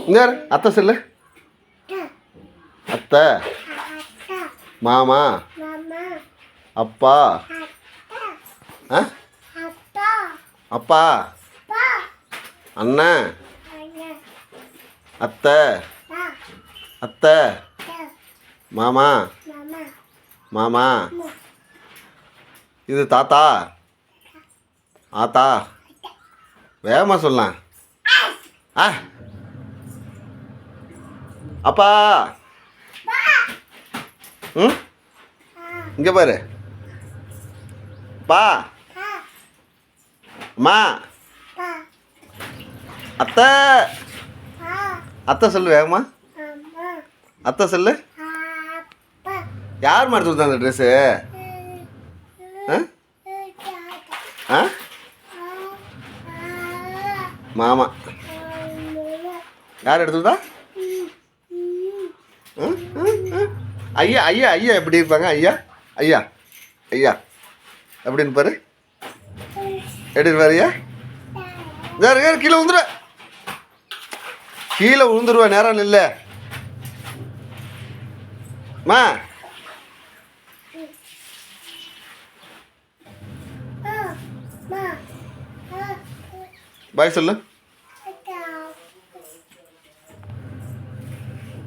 இங்க அத்தை சொல்லு. அத்தை, மாமா, அப்பா, அப்பா, அண்ணன், அத்தை, அத்தை, மாமா, மாமா, இது தாத்தா, ஆத்தா. வேகமாக சொல்லலாம். அப்பா. ம், இங்கே பாரு. பா, அம்மா, அத்தை. அத்தை சொல்லு வேகமா. அத்தை சொல்லு. யார் எடுத்து கொடுத்தா அந்த ட்ரெஸ்ஸு? ஆ, மாமா. யார் எடுத்துக்கிட்டா? ஐயா ஐயா ஐயா எப்படி இருப்பாங்க? ஐயா ஐயா ஐயா எப்படின்னு பாரு. எப்படி இருப்பாரு ஐயா? கீழே விழுந்துருவ, கீழே விழுந்துருவா. நேரம் இல்லை மா. பாய் சொல்லு.